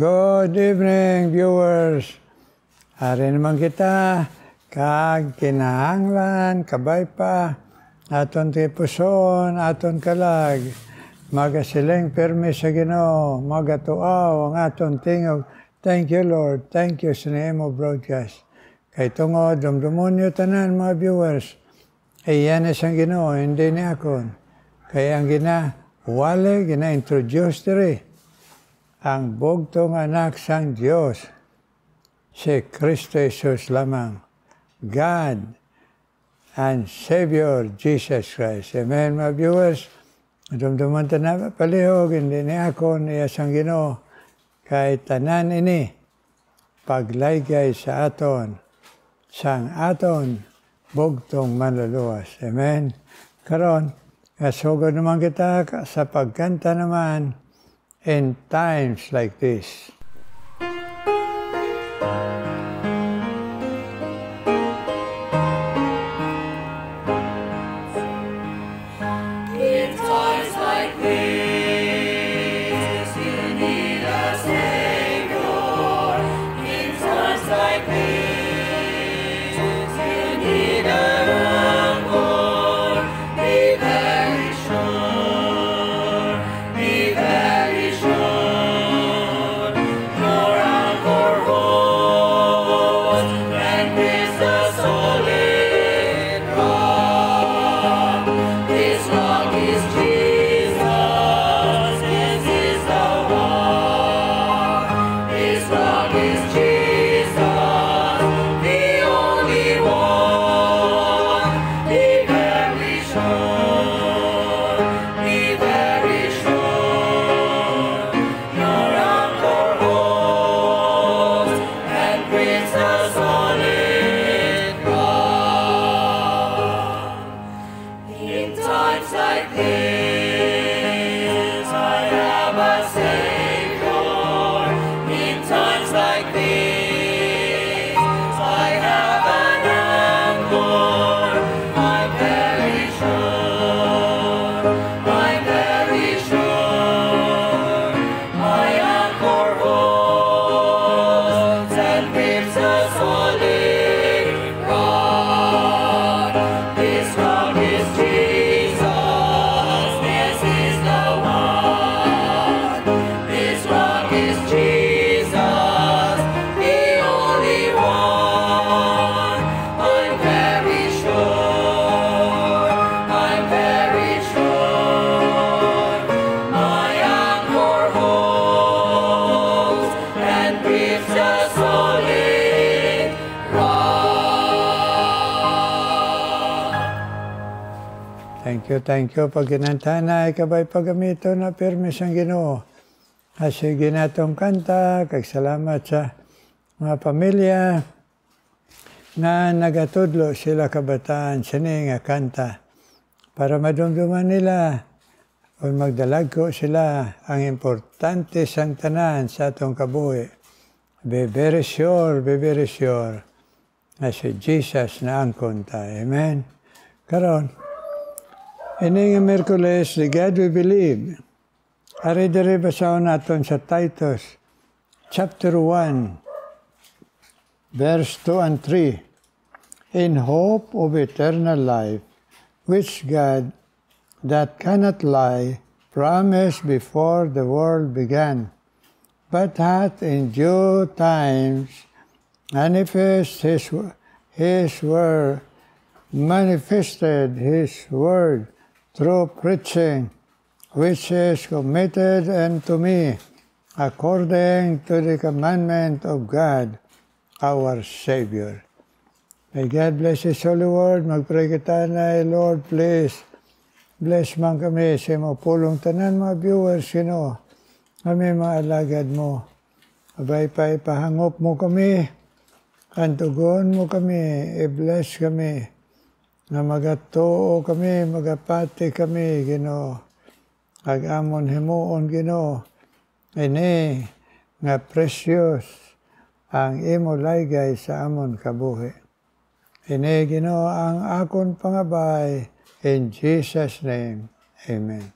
Good evening, viewers. Ari naman kita, kag kinahanglan, kabay pa, aton tipuson, aton kalag, magasileng permi sa Ginoo, magatuaw ang aton tingog. Thank you, Lord. Thank you sa name of broadcast. Kay tungod, dumdumun nyo tanan, mga viewers. Iyan na siyang Ginoo, hindi ni akon. Kaya ang wale, gina-introduce diri. Ang bugtong anak sang Diyos, si Kristo Jesus lamang, God and Savior Jesus Christ. Amen, mga viewers. Dumduman tanan palihog, hindi ni akon, iya sang Ginoo. Kay tanan ini, paglaygay sa aton, sang aton, bugtong manluluwas. Amen. Karon, kasugod naman kita sa pagkanta naman in times like this. Thank you. Pag ginantana, ikabay pagamito na pirmi siyang Ginoo. Kasi ginatong kanta, kagsalamat sa mga pamilya na nagatudlo sila kabataan sini nga kanta para madumduman nila o magdalag ko sila ang importante sang tanan sa atong kabuhi. Be very sure na si Jesus na angkon ta. Amen. Karon, ini nga Merkules, the God we believe. Ari diri basaon naton sa Titus, chapter 1, verse 2 and 3. In hope of eternal life, which God, that cannot lie, promised before the world began, but hath in due times manifested his word, through preaching, which is committed unto me, according to the commandment of God, our Savior. May God bless His holy word. Magpray kita na, Lord, please, bless man kami sa mga pulong tanan, mga viewers, kami mga alagad mo. Abay pa ipahangop mo kami, kantugon mo kami, i-bless kami, na magatuo kami, magapati kami, Ginoo. Ag-amon himuon, Ginoo. Ini nga precious ang imo laygay sa amon kabuhi. Ini, Ginoo, ang akon pangabay. In Jesus' name, amen.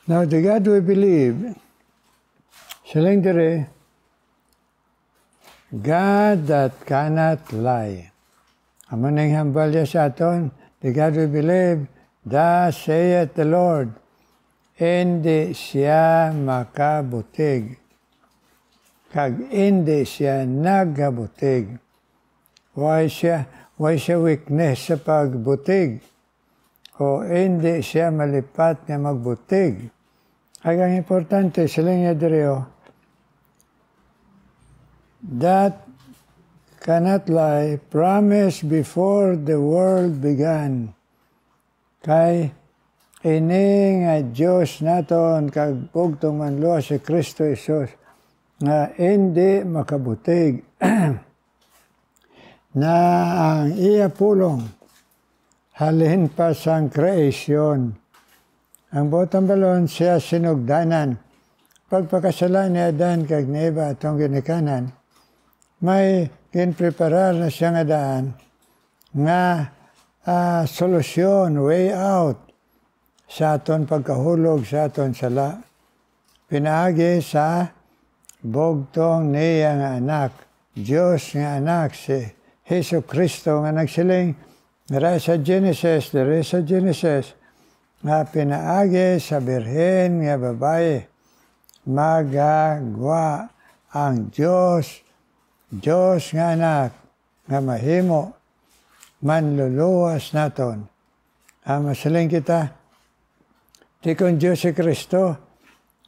Now, the God we believe, Siling diri, God that cannot lie. Amo ning hambal niya sa aton, the God we believe, thus saith the Lord, hindi siya makabutig. Kag hindi siya nagabutig. Why siya weakness sa pagbutig? O hindi siya malipat nga magbutig. Ang importante, siling niya diriyo, that cannot lie, promised before the world began. Kay ini nga Diyos naton kag bugtong manluwa si Kristo Jesus nga hindi makabutig na ang iya pulong halin pa sang kreasyon. Ang botang balon siya sinugdanan. Pagpakasalan ni Adan kag ni Eva atong ginikanan, may ginpreparar na siya nga daan nga solusyon, way out sa aton pagkahulog sa aton sala. Pinaagi sa bugtong niya nga anak, Diyos nga anak, si Hesus Kristo nga nagsiling, dere sa Genesis, nga pinaagi sa birhen nga babae, magagwa ang Diyos nga anak, nga mahimo, manluluwas naton. Masiling kita, di kung Diyos si Kristo,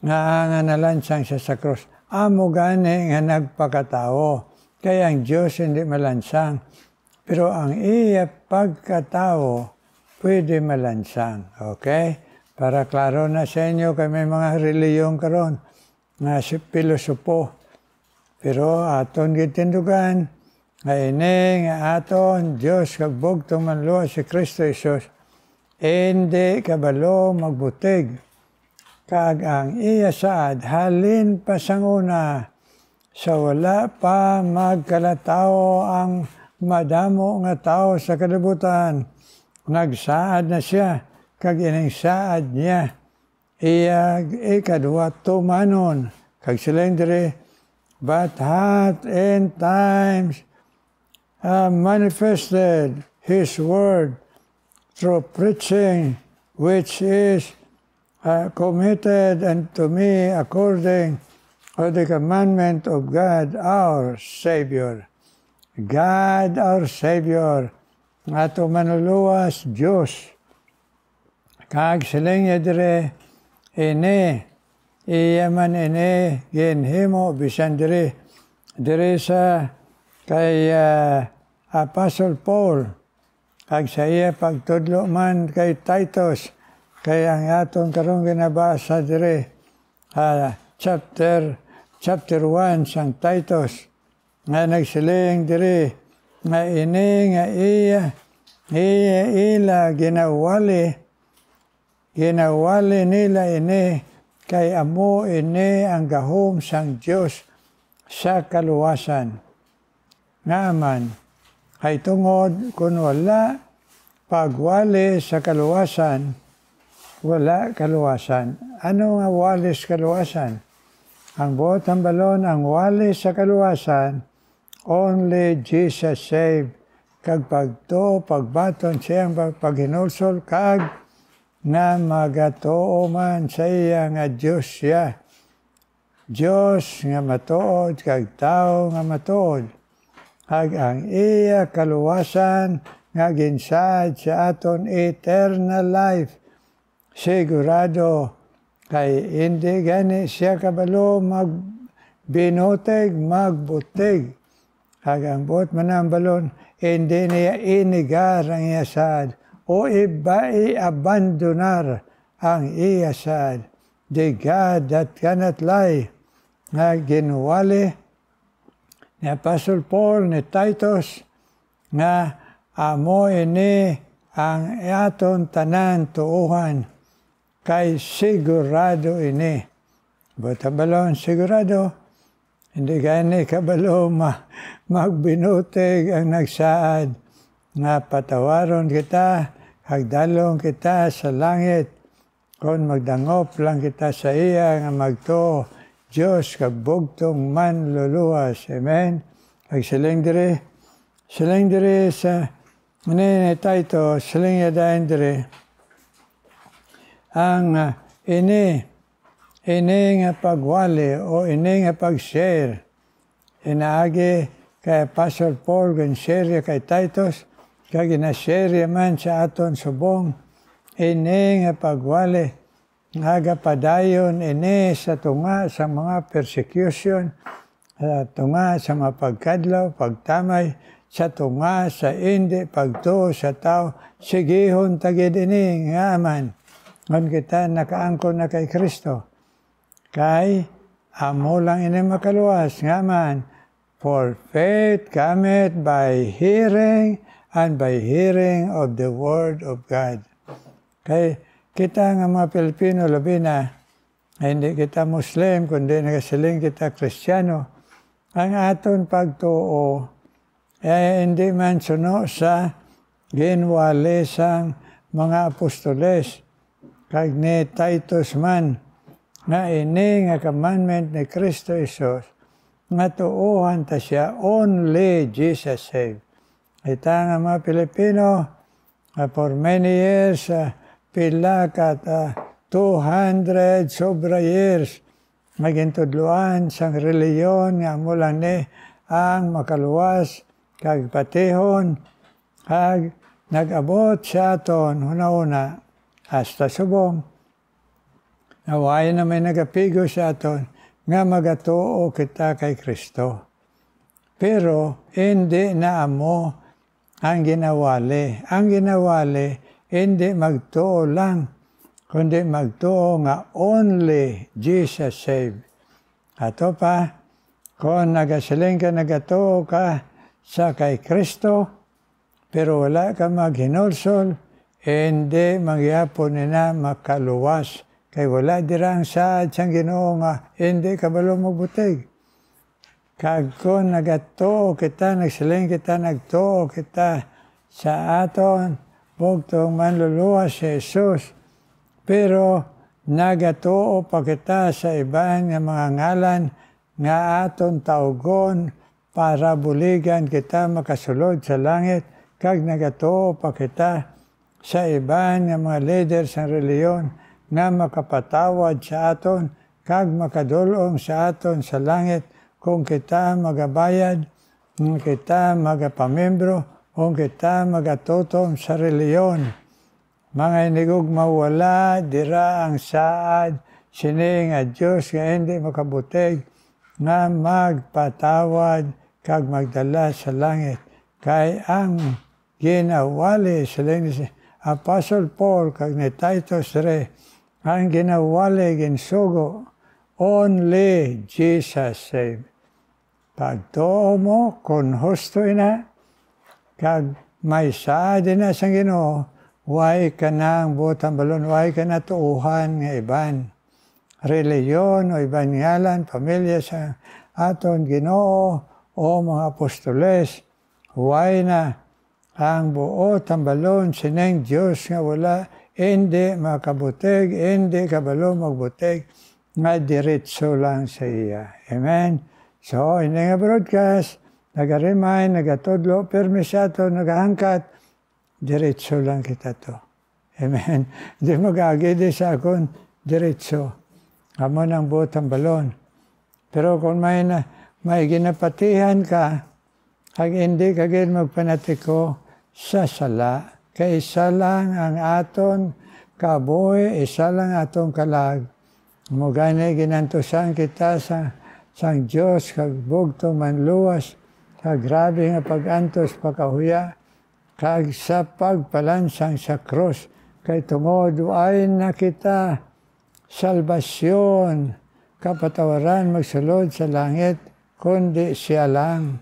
nga nalansang siya sa krus. Amo gani nga nagpakatao, kaya ang Diyos hindi malansang. Pero ang iya pagkatao, pwede malansang. Okay? Para klaro na sa inyo, kay may mga reliyon karon nga si pilosopo. Pero aton gitindugan, nga ini nga aton Diyos kag bugtong manluwa si Kristo Jesus, hindi kabalo magbutig. Kag ang iya saad halin pa sang una, sa wala pa magkalatao ang madamo nga tao sa kalibutan. Nagsaad na siya, kag ining saad niya, iya ikadwa tumanon, kag silang diri, but hath in times manifested His word through preaching, which is committed unto me according to the commandment of God our Savior. God our Savior, ato manuluwas Diyos. Kag siling niya dire, iya man ginhimo bisan dire sa kay Apostle Paul, kag sa iya pagtudlo man kay Titus, kay ang atong karong ginabasa dire chapter 1 sang Titus, nga nagsiling dire nga ini nga ila ginawali nila ini kay amo ini ang gahom sang Dios sa kaluwasan. Ngaman kay tungod kun wala pagwali sa kaluwasan, wala kaluwasan. Ano nga walis kaluwasan? Ang buot ang balon, ang walis sa kaluwasan, only Jesus saved. Kag pagbaton siyang paghinulsol, kag na magatoo man sa iya nga Diyos siya. Diyos nga matuod, kag tao nga matuod. Kag ang iya kaluwasan nga ginsaad sa aton eternal life. Sigurado, kay hindi gani siya kabalo magbinuteg, magbutig. Kag ang buot man ang balon, hindi niya inigar ang iya saad o i-abandonar ang iya saad. The God that cannot lie, nga ginuwali ni Apostle Paul, ni Titus, nga amo ini ang aton tanan tuuhan, kay sigurado ini. Buta balon sigurado, hindi gani kabalo magbinutig ang nagsaad, nga patawaron kita, hagdalong kita sa langit, kung magdangop lang kita sa iya, nga magto, Diyos kag bugtong manluluwas. Amen. Kag siling diri sa manini tayo, siling yadain diri, ang ini nga pagwali o ini nga pag-share, inaagi kay Apostle Paul kung share kay Titus, kag ina-share man sa aton subong, ini nga pagwali, nga padayon ini sa tunga sa mga persecution, sa tunga sa mga pagkadlaw, pagtamay, sa tunga sa hindi pagtuo sa tao, sigihon tagid ini nga man. Ngon kita nakaangkon na kay Kristo. Kay amo lang ini makaluwas nga man. For faith cometh by hearing, and by hearing of the word of God. Kay kita nga mga Pilipino labi na, hindi kita Muslim, kundi nagasiling kita Kristiyano, ang aton pagtuo hindi man suno sa ginwali sang mga apostoles. Kag ni Titus man, nga ini nga commandment ni Kristo Jesus, nga tuuhan ta siya, only Jesus save. Ita nga mga Pilipino, for many years, pila kat 200 sobra years, magintudluan sang reliyon nga mula ni ang makaluwas, kag patihon, kag nag-abot sa aton, una-una, hasta subong, naway na may nagapigo sa aton, nga magatuo kita kay Kristo. Pero, hindi na amo ang ginawali. Ang ginawali, hindi magtuo lang, kundi magtuo nga only Jesus save. Ato pa, kung nagasiling ka, nagatuo ka sa kay Kristo, pero wala ka maghinulsol, hindi magyapon na makaluwas. Kay wala dirang saad siyang Ginoo nga, hindi kabalo mabutig. Kag kung nagatuo kita, nagsiling kita, nagtuo kita sa aton, bugtong manluluwas si Jesus. Pero nagatuo pa kita sa iban nga mga ngalan nga aton taugon para buligan kita makasulod sa langit. Kag nagatuo pa kita sa iban nga mga leaders ng reliyon nga makapatawad sa aton kag makadulong sa aton sa langit kung kita magabayad, kung kita magapamembro, kung kita magatutom sa reliyon. Mga inigog mawala, dira ang saad, sini nga Diyos nga hindi makabutig, nga magpatawad kag magdala sa langit. Kay ang ginawali sa ni Apostle Paul kag ni Titus re, ang ginawali ginsugo, only Jesus save. Pagtuo mo, kung husto ina, kag may saad na sa Ginoo, way ka na ang butang balon, way ka na tuuhan nga iban. Reliyon o iban ngalan, pamilya sa aton Ginoo o mga apostoles, way na ang buo tambalon sineng Diyos nga wala, hindi makabutig, hindi kabalo magbutig, nga diretso lang sa iya. Amen. So, hindi nga broadcast, nag-remind, nagatudlo, permisyato, nagahangkat, diretso lang kita to. Amen. Hindi mag-agidi sa akon, diretso. Amo ng butang balon. Pero kung may ginapatihan ka, kag hindi ka magpanatiko sa sala, kay isa lang ang aton kabuhi, isa lang aton kalag. Mugani ginantusan kita sang Diyos, kag bugto manluwas, kag grabe nga pag-antos pagkahuya, kag sa pagpalansang sa krus, kay tungod ay na kita salbasyon, kapatawaran magsulod sa langit, kundi siya lang.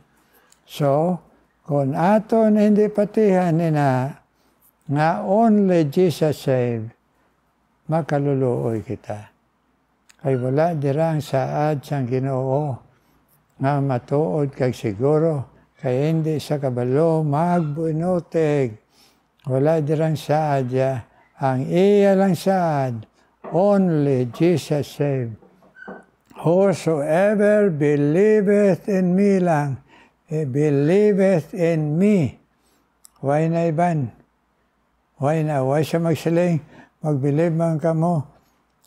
So, kung aton hindi patihan nina, nga only Jesus save, makaluluoy kita. Kay wala dirang saad sang Ginoo nga matuod kag siguro, kay hindi sa kabalo magbunutig. Wala dirang saad ya, ang iya lang saad, only Jesus save. Whosoever believeth in me lang, believeth in me. Why na iban? Why na? Why siya magsiling? Mag-believe man kamo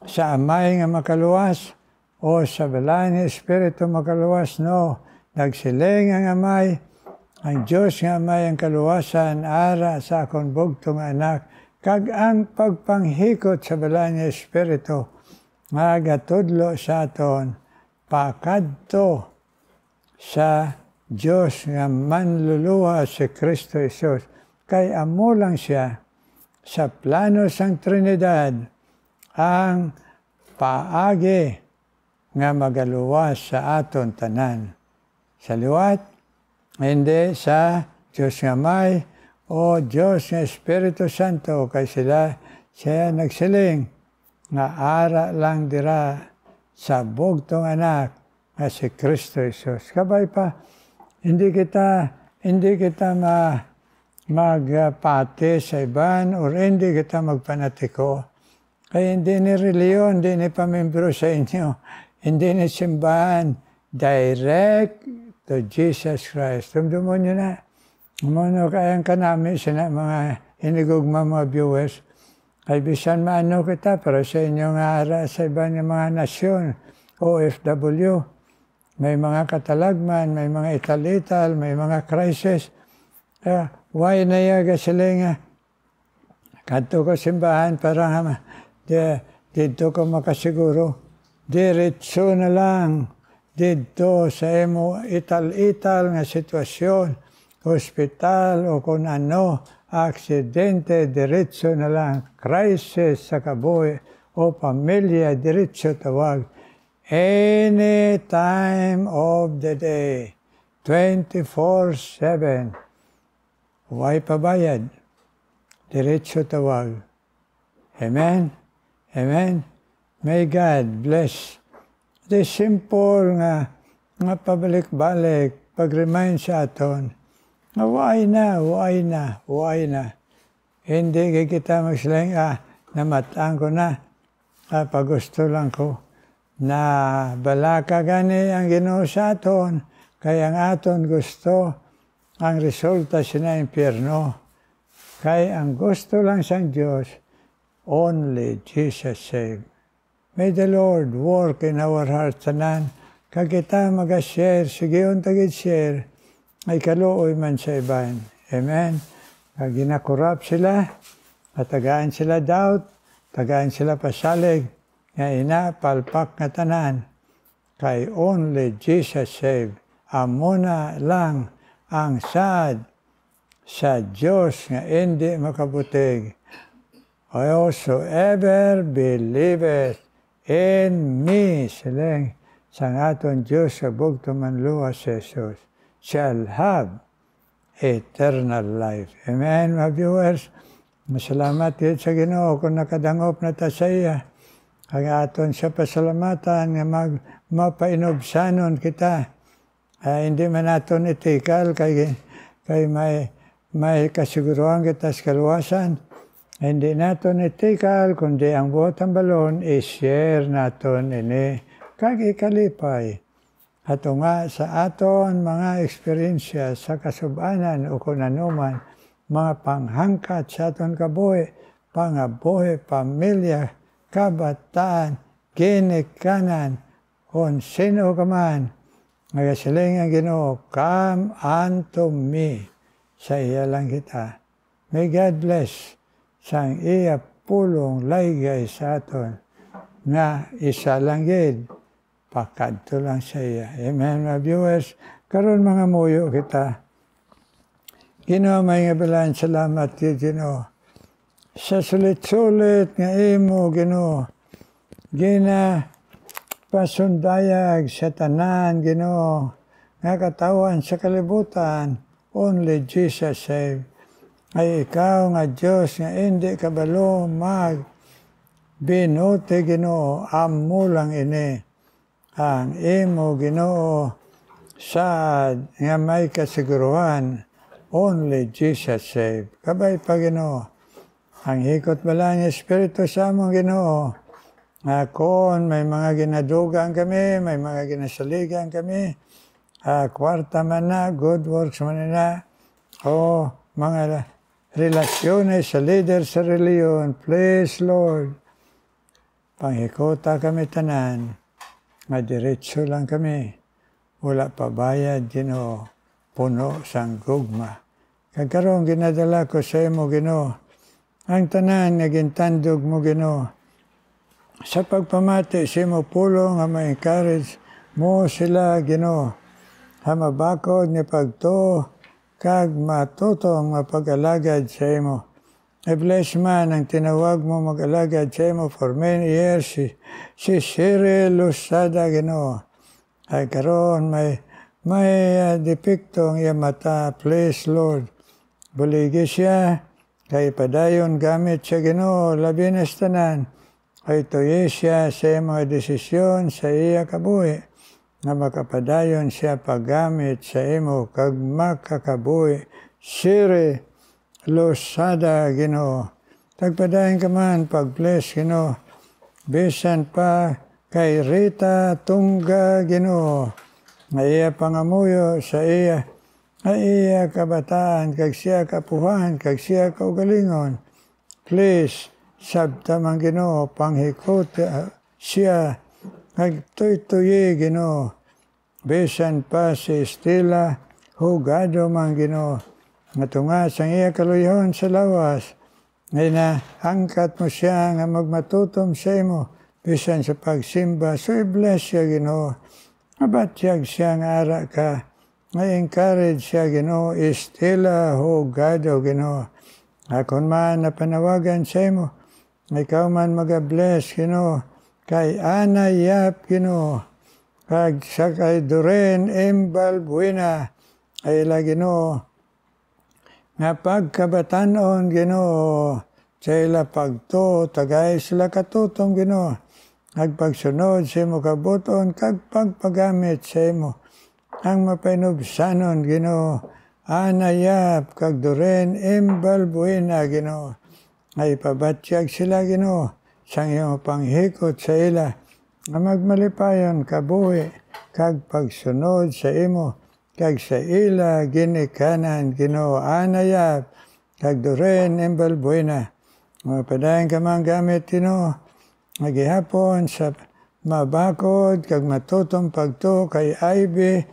sa amay nga makaluwas o sa balay nga Espiritu makaluwas? No. Nagsiling ang amay, ang Diyos nga amay ang kaluwasan, ara sa akong bugtong anak, kag ang pagpanghikot sa balay nga Espiritu, nga gatudlo sa aton, pakadto sa Diyos nga manluluwa si Kristo Jesus. Kay amo lang siya sa plano sang Trinidad ang paagi nga magaluwas sa aton tanan. Sa liwat, hindi sa Diyos nga may o Diyos nga Espiritu Santo, kay siya nagsiling nga ara lang dira sa bugtong anak nga si Kristo Jesus. Kabay pa, hindi kita magpati sa iban o hindi kita magpanatiko. Kaya hindi ni reliyon, hindi ni pamimbro sa inyo, hindi ni simbahan, direct to Jesus Christ. Tumdumon nyo na. Muna kayang kanami sina mga inigugma mga viewers. Ay bisan maano kita, pero sa inyo nga ara sa ibang mga nasyon, OFW, may mga katalagman, may mga italital, may mga crisis. Why na yaga sila nga? Kanto ko simbahan, parang dito ko makasiguro. Diretso na lang, dito sa emo ital-ital nga sitwasyon, hospital o kung ano, aksidente, diretso na lang, crisis sa kabuhi o pamilya, diretso tawag. Any time of the day, 24/7, huwag pabayad, diretso tawag. Amen? Amen? May God bless. The simple nga pabalik-balik, pag-remind sa aton, why na. Hindi kita magsilang, namatang ko na, pagusto lang ko. Na balaka gani ang Ginoo sa aton, kaya ang aton gusto, ang resulta sina impyerno. Kaya ang gusto lang sang Diyos, only Jesus save. May the Lord work in our hearts tanan, kag kita mag-share, sige untagid share, ay kaluoy man sa iban. Amen. Kag ginakurap sila, at tagaan sila doubt, tagaan sila pasalig, nga palpak nga tanan, kay only Jesus save. Amuna lang ang sad sa Diyos nga hindi makabutig. Whosoever believeth in me, siling sang aton Diyos sa bugtong manluwas si Jesus, shall have eternal life. Amen, mga viewers. Masalamat yun sa Ginoo kung nakadangop na ta sa iya. Ang aton sa pasalamatan nga mapainobsanon kita. Hindi man aton itikal kay may kasiguruhan kita sa kaluwasan. Hindi naton itikal kundi ang buot ang balon i-share naton ini kag ikalipay. Ato nga sa aton mga eksperyensya sa kasubanan o kung anuman, mga panghangkat sa aton kabuhi, pangabuhi, pamilya, kabataan, ginikanan, kung sino ka man, magasiling ang Ginoo, come unto me, sa iya lang kita. May God bless, sang iya pulong laygay sa aton, nga isa lang gid, pakadto lang sa iya. Amen, mga viewers. Karon mga muyo kita. Ginoo, may nga bilan, salamat kay Ginoo. Sa sulit-sulit nga imo, Ginoo, pasundayag sa tanan, Ginoo, nga katawan sa kalibutan, only Jesus save. Ay ikaw nga Diyos nga hindi kabalo binuti, Ginoo, amo lang ini. Ang imo, Ginoo, sad nga may kasiguruhan, only Jesus save. Kabay pa, Ginoo, ang hikot bala ng Espiritu sa among Ginoo, Kung may mga ginadugang kami, may mga ginasaligan kami, kwarta man na, good works man na, o mga relasyones sa leader sa reliyon, please Lord, panghikuta kami tanan, madiretso lang kami, wala pa bayad, Ginoo, puno sang gugma. Kagkaroon ginadala ko sa imo, Ginoo, ang tanan nga gintandog mo, Ginoo, sa pagpamati sa imo pulong nga ma-encourage mo sila, Ginoo, hamabakod ni pagtuo kag matutong mapag-alagad sa imo. I-bless man ang tinawag mo mag-alagad sa imo for many years, si Cyril Lusada, Ginoo. Ay karon may depekto ang iya mata, please Lord. Buligi siya, kay padayon gamit siya, Ginoo, labi na sa tanan. Ay tuyi siya sa mga desisyon sa iya kabuhi, na makapadayon siya paggamit sa imo kag makakabuhi. Siri Lusada, Ginoo. Tagpadayon ka man pag-bless, Ginoo. Bisan pa kay Rita Tungga, Ginoo. Na iya pangamuyo sa iya, iya kabataan, kag siya kapuhan, kag siya kaugalingon. Please, sabta man, Ginoo, panghikot siya, nagtuy-tuyi, Ginoo. Bisan pa si Estela, hugado man, Ginoo. Matunga sang iya kaluyahon sa lawas, ngay na angkat mo siya nga magmatutom sa imo, bisan sa pagsimba. So i-bless siya, Ginoo. Mabatyag siya nga ara ka, nga-encourage siya, Ginoo. Estela, hugado, Ginoo. Akon man na panawagan sa imo, ikaw man mag-bless, Ginoo, kay Ana Yap, Ginoo, kag sa kay Doreen M. Balbuena, ay ila, Ginoo, nga pagkabatanon, Ginoo, sa ila pagto, tagay sila katutong, Ginoo, nagpagsunod sa imo kabuton, kag pagpagamit sa imo, ang mapainubsanon, Ginoo, Ana Yap, kag Doreen M. Balbuena, Ginoo, ay pabatyag sila, Ginoo, sang iyong panghikot sa ila, nga magmalipayon kabuhi, kag pagsunod sa imo, kag sa ila ginikanan, Ginoo, Ana Yap, kag Doreen M. Balbuena. Mapadayon ka man gamit, Ginoo, magihapon sa mabakod, kag matutong pagto kay Ivy,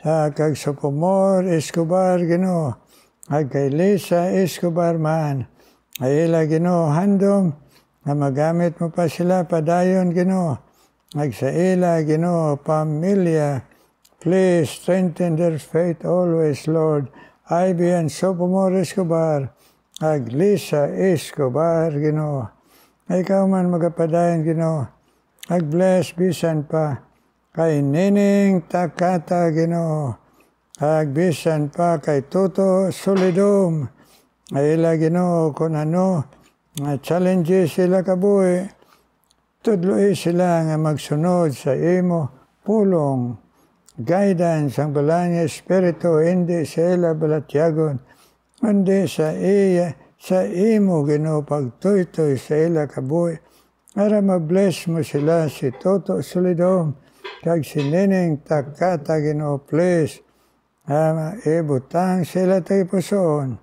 sa kag Sophomore Escobar, Ginoo, kag kay Lisa Escobar man. Ay ila, Ginoo, handom, na magamit mo pa sila padayon, Ginoo. Sa ila, Ginoo, pamilya, please strengthen their faith always, Lord. Ivy and Sophomore Escobar, ag Lisa Escobar, Ginoo. Ikaw man magapadayon, Ginoo. Ag bless bisan pa kay Nining Takata, Ginoo. Ag bisan pa kay Toto Solidum. Ay ila, Ginoo, kung ano, challenges sila kabuhi, tudloy sila nga magsunod sa imo, pulong, guidance, ang balanya espiritu, hindi sa ila balatyagon, hindi sa imo, Ginoo, pagtuytoy sa ila kabuhi, para ma-bless mo sila, si Toto Solidum, kag si Nining Takata, Ginoo, please, ibutang sila tayo pusoon,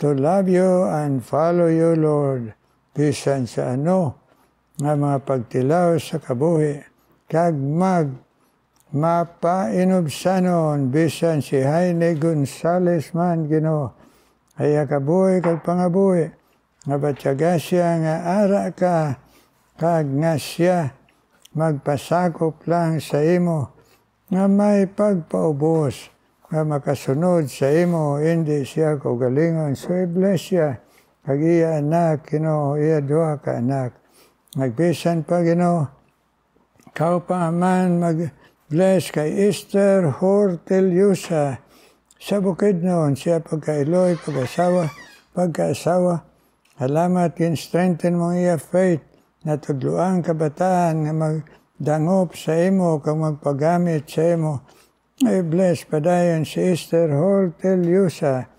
to love you and follow you, Lord, bisan sa ano, nga mga pagtilaw sa kabuhi, kag mapainubsanon, bisan si Jaime Gonzales man, Ginoo, ay kabuhi kag pangabuhi, nga batyaga siya nga ara ka, kag nga siya magpasakop lang sa imo, nga may pagpaubos, nga makasunod sa imo, hindi siya kaugalingon. So i-bless siya, kag iya anak, Ginoo, iya duha ka anak. Nagbisan pa, Ginoo, ikaw pa man mag-bless kay Esther Horteliusa sa Bukidnon, siya pagkailoy, pagkaasawa. Salamat, strengthen mo iya faith, na tudluang kabataan nga magdangop sa imo, kag magpagamit sa imo. Ay bless padayon si Esther Horteliusa,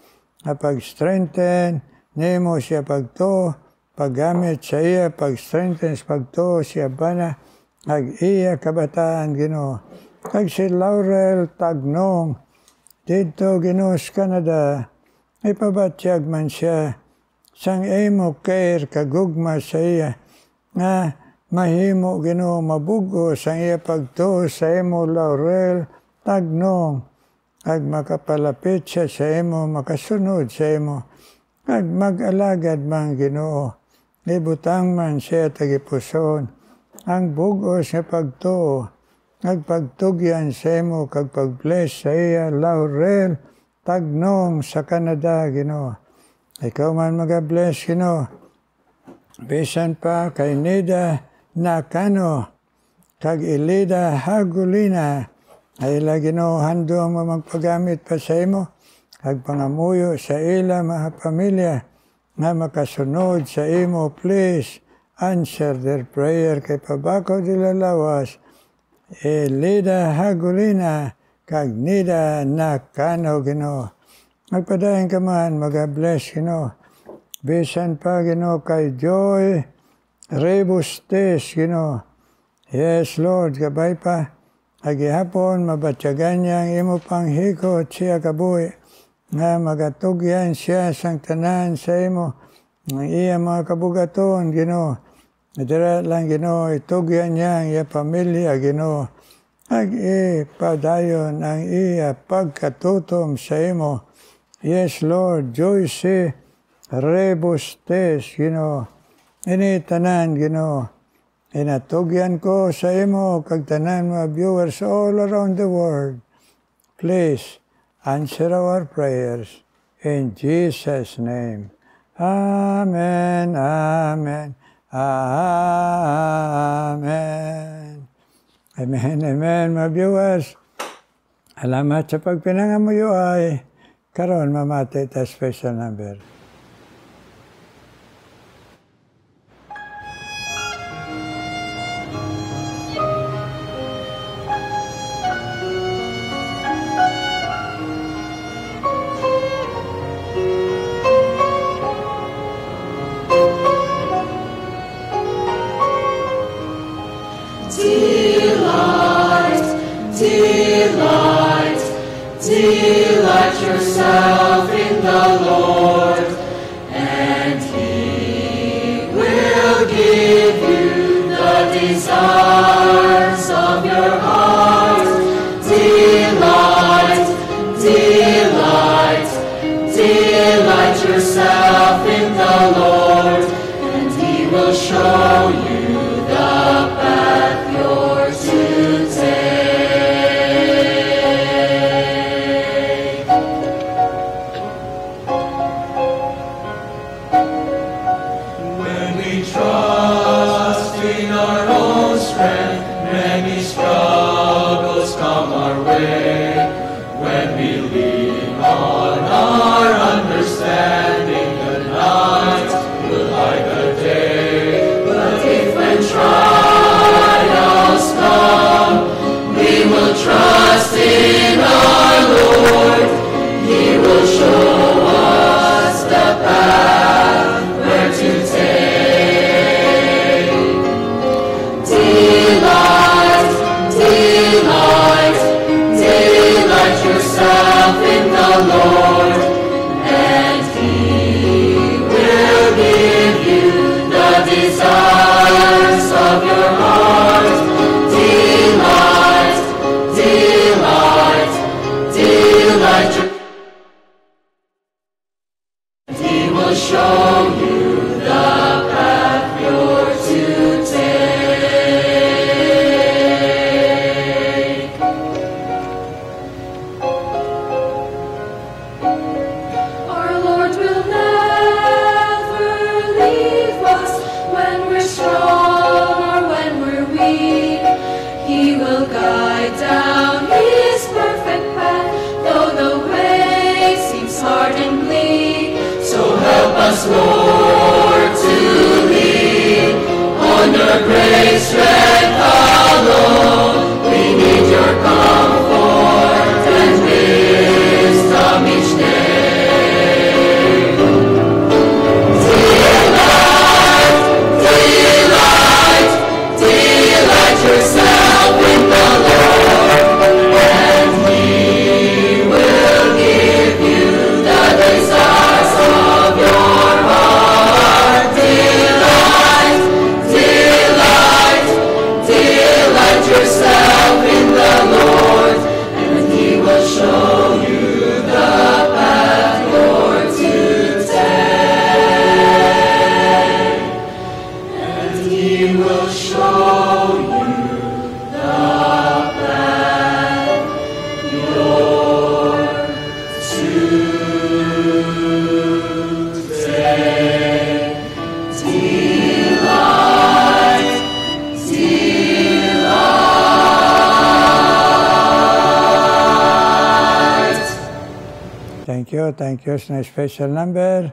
na pag-strengthen, nemo siya pagto, paggamit sa iya, pag-strengthen, pagtuo siya bana, ag iya kabataan, Ginoo. Ag si Laurel Tagnong, dito, Ginoo, sa Canada, ipabatyag man siya, sang imo care kagugma sa iya, nga mahimo, Ginoo, mabugo sang iya pagtuo sa imo, Laurel Tagnong, ag makapalapit siya sa imo, makasunod sa imo, ag mag-alagad man, Ginoo, ibutang man siya tagipuson, ang bugos nga pagtuo, ag pagtugyan sa imo, kag pag-bless sa iya, Laurel Tagnong sa Canada, Ginoo. Ikaw man mag-bless, Ginoo. Bisan pa kay Nida Nakano, kag Ilida Hagulina, ay ila, Ginoo, handong magpagamit pa sa imo, kag pangamuyo sa ila mga pamilya, nga makasunod sa imo, please, answer their prayer kay Pabako Dilalawas, Ilida Hagulina, kag Nida Nakano, Ginoo. Magpadayon ka man, mag-bless, Ginoo. Bisan pa, Ginoo, kay Joy Rebustes, Ginoo. Yes, Lord, gabay pa. Agihapon, mabatyagan niya ang imo panghikot siya kabuhi, nga magatugyan siya sang tanan sa imo, ang iya mga kabugaton, Ginoo. Nadira lang, Ginoo, itugyan niya ang iya pamilya, Ginoo. Ag-ipadayon ang iya pagkatutom sa imo. Yes, Lord, Joyce Rebustes, Ginoo. Ini tanan, Ginoo. Inatugyan ko sa imo, kag tanan mga viewers all around the world. Please, answer our prayers in Jesus' name. Amen, amen, amen. Amen, amen, mga viewers. Alamat sa pagpinangamuyo ay karon mamati ta special number. Delight yourself in the Lord, and He will give you the desires of your heart. Delight, delight, delight yourself in the Lord, and He will show you the path you're to take. Trust in our Lord, He will show us the path where to take. Delight, delight, delight yourself in the Lord, and He will give you the desires of your heart. Delight, delight, delight your. He will show you the path you're to take. Our Lord will never leave us when we're strong or when we're weak. He will guide down His perfect path, though the way seems hard and bleak. So help us, Lord, to lean on your grace strength alone. We need your comfort and wisdom each day. Delight, Thank you sa special number.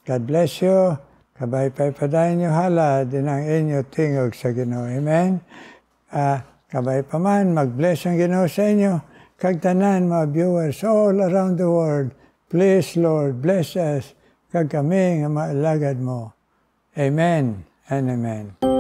God bless you. Kabay-pay padayon nyo halad din ang inyo tingog sa Ginoo. Amen. Kabay pa man, mag-bless ang Ginoo sa inyo. Kagtanan mga viewers all around the world. Please, Lord, bless us. Kag kami nga maalagad mo. Amen and amen.